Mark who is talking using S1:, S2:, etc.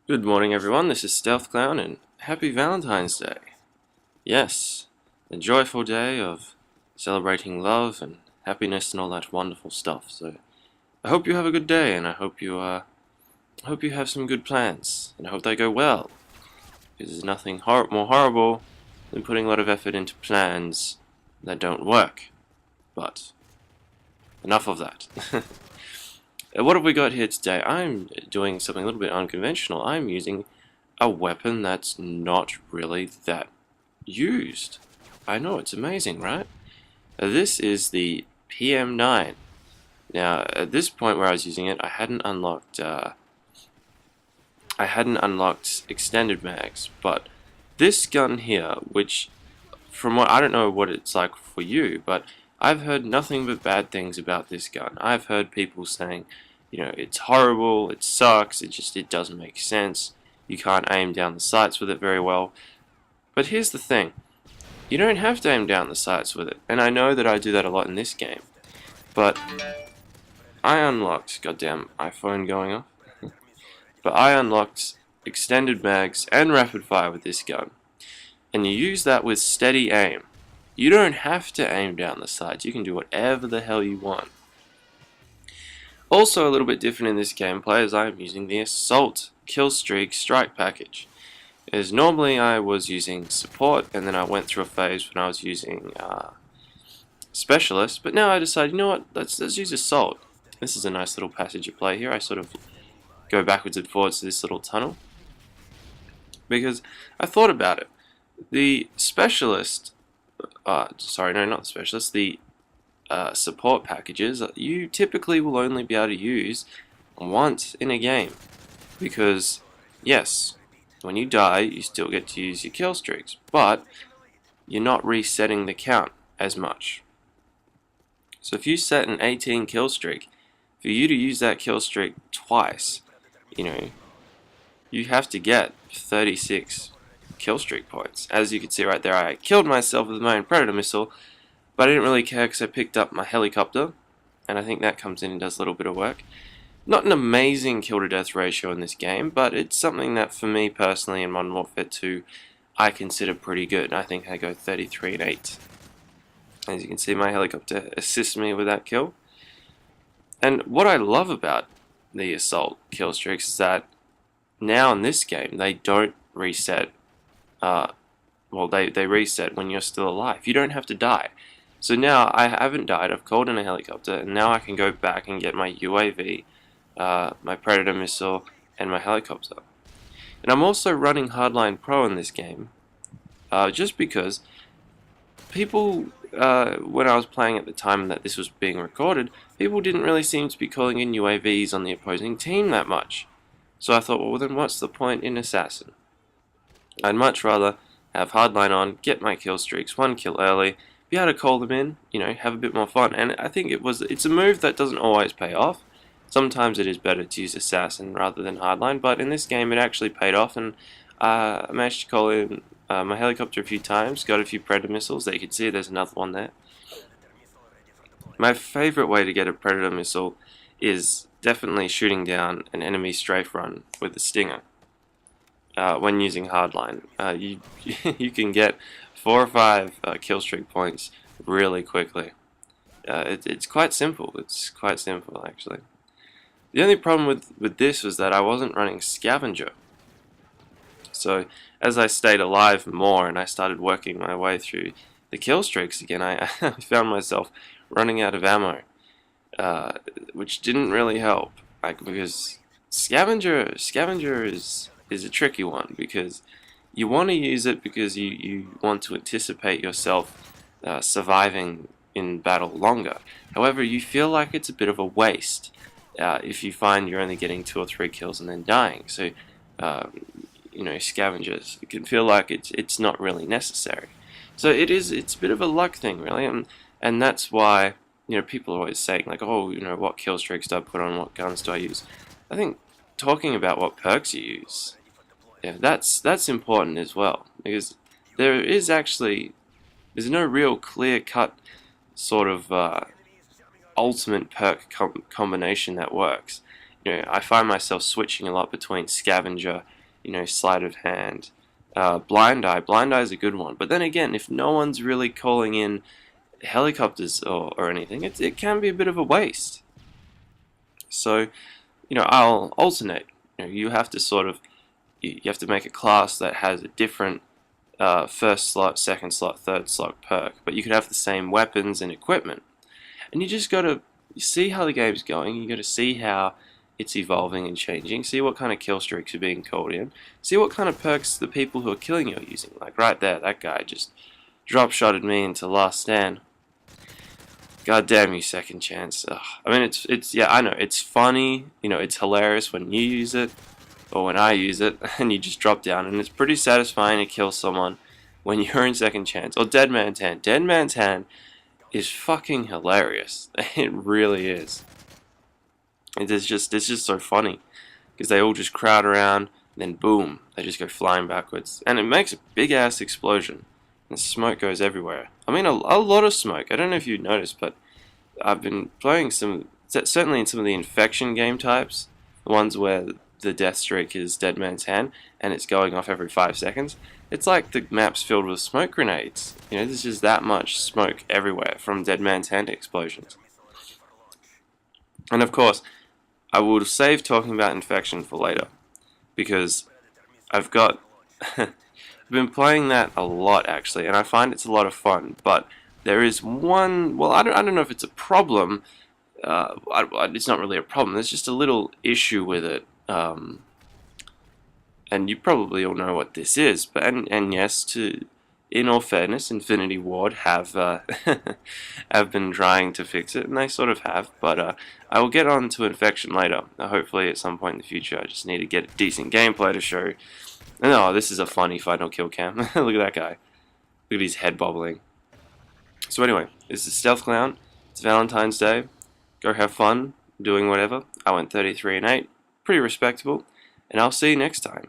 S1: Good morning, everyone. This is Stealth Clown, and happy Valentine's Day. Yes, a joyful day of celebrating love and happiness and all that wonderful stuff. So, I hope you have a good day, and I hope you have some good plans, and I hope they go well. Because there's nothing more horrible than putting a lot of effort into plans that don't work. But enough of that. What have we got here today? I'm doing something a little bit unconventional. I'm using a weapon that's not really that used. I know, it's amazing, right? This is the PM9. Now, at this point where I was using it, I hadn't unlocked extended mags, but this gun here, which from what I don't know what it's like for you, but I've heard nothing but bad things about this gun. I've heard people saying, it's horrible, it sucks, it doesn't make sense. You can't aim down the sights with it very well. But here's the thing. You don't have to aim down the sights with it. And I know that I do that a lot in this game. But I unlocked, goddamn iPhone going off. But I unlocked extended mags and rapid fire with this gun. And you use that with steady aim. You don't have to aim down the sights. You can do whatever the hell you want. Also a little bit different in this gameplay is I am using the Assault Killstreak Strike package. As normally I was using Support, and then I went through a phase when I was using Specialist, but now I decided, you know what, let's use Assault. This is a nice little passage of play here. I sort of go backwards and forwards to this little tunnel, because I thought about it. The Specialist, sorry, no, not the Specialist, the support packages, you typically will only be able to use once in a game, because yes, when you die you still get to use your kill streaks, but you're not resetting the count as much. So if you set an 18 kill streak, for you to use that kill streak twice, you have to get 36 kill streak points. As you can see right there, I killed myself with my own Predator missile, but I didn't really care because I picked up my helicopter, and I think that comes in and does a little bit of work. Not an amazing kill to death ratio in this game, but it's something that for me personally in Modern Warfare 2 I consider pretty good. I think I go 33 and 8. As you can see, my helicopter assists me with that kill. And what I love about the Assault kill streaks is that now in this game they don't reset. They reset when you're still alive. You don't have to die. So now I haven't died, I've called in a helicopter, and now I can go back and get my UAV, my Predator missile, and my helicopter. And I'm also running Hardline Pro in this game, just because people, when I was playing at the time that this was being recorded, people didn't really seem to be calling in UAVs on the opposing team that much. So I thought, well then what's the point in Assassin? I'd much rather have Hardline on, get my kill streaks, one kill early, be able to call them in, have a bit more fun. And I think it's a move that doesn't always pay off. Sometimes it is better to use Assassin rather than Hardline, but in this game it actually paid off, and I managed to call in my helicopter a few times, got a few Predator missiles. There you can see there's another one there. My favorite way to get a Predator missile is definitely shooting down an enemy strafe run with a Stinger. When using Hardline, you can get 4 or 5 kill streak points really quickly. It's quite simple. It's quite simple actually. The only problem with this was that I wasn't running Scavenger. So as I stayed alive more and I started working my way through the kill streaks again, I found myself running out of ammo, which didn't really help. Because Scavenger is a tricky one, because you want to use it because you want to anticipate yourself surviving in battle longer. However, you feel like it's a bit of a waste if you find you're only getting 2 or 3 kills and then dying. So, scavengers, it can feel like it's not really necessary. So it's a bit of a luck thing, really, and that's why people are always saying like, oh, what kill streaks do I put on, what guns do I use? I think talking about what perks you use, yeah, that's important as well, because there's no real clear-cut sort of ultimate perk combination that works. I find myself switching a lot between scavenger, sleight of hand, blind eye. Blind eye is a good one. But then again, if no one's really calling in helicopters or anything, it can be a bit of a waste. So, I'll alternate. You have to sort of, you have to make a class that has a different first slot, second slot, third slot perk, but you could have the same weapons and equipment. And you just got to see how the game's going. You got to see how it's evolving and changing. See what kind of kill streaks are being called in. See what kind of perks the people who are killing you are using. Like right there, that guy just drop shotted me into last stand. God damn you, second chance. Ugh. I mean, it's yeah, I know it's funny. It's hilarious when you use it or when I use it, and you just drop down, and it's pretty satisfying to kill someone when you're in second chance. Or Dead Man's Hand. Dead Man's Hand is fucking hilarious. It really is. It's just so funny because they all just crowd around, and then boom, they just go flying backwards, and it makes a big ass explosion, and smoke goes everywhere. I mean, a lot of smoke. I don't know if you noticed, but I've been playing certainly in some of the infection game types, the ones where the death streak is Dead Man's Hand, and it's going off every 5 seconds. It's like the map's filled with smoke grenades. There's just that much smoke everywhere from Dead Man's Hand explosions. And of course, I will save talking about infection for later, because I've been playing that a lot actually, and I find it's a lot of fun. But there is one, well, I don't know if it's a problem. It's not really a problem. There's just a little issue with it. And you probably all know what this is, but and yes, in all fairness, Infinity Ward have have been trying to fix it, and they sort of have. But I will get on to infection later. Hopefully, at some point in the future. I just need to get a decent gameplay to show. And oh, this is a funny final kill cam. Look at that guy. Look at his head bobbling. So anyway, this is Stealth Clown. It's Valentine's Day. Go have fun doing whatever. I went 33 and 8. Pretty respectable. And I'll see you next time.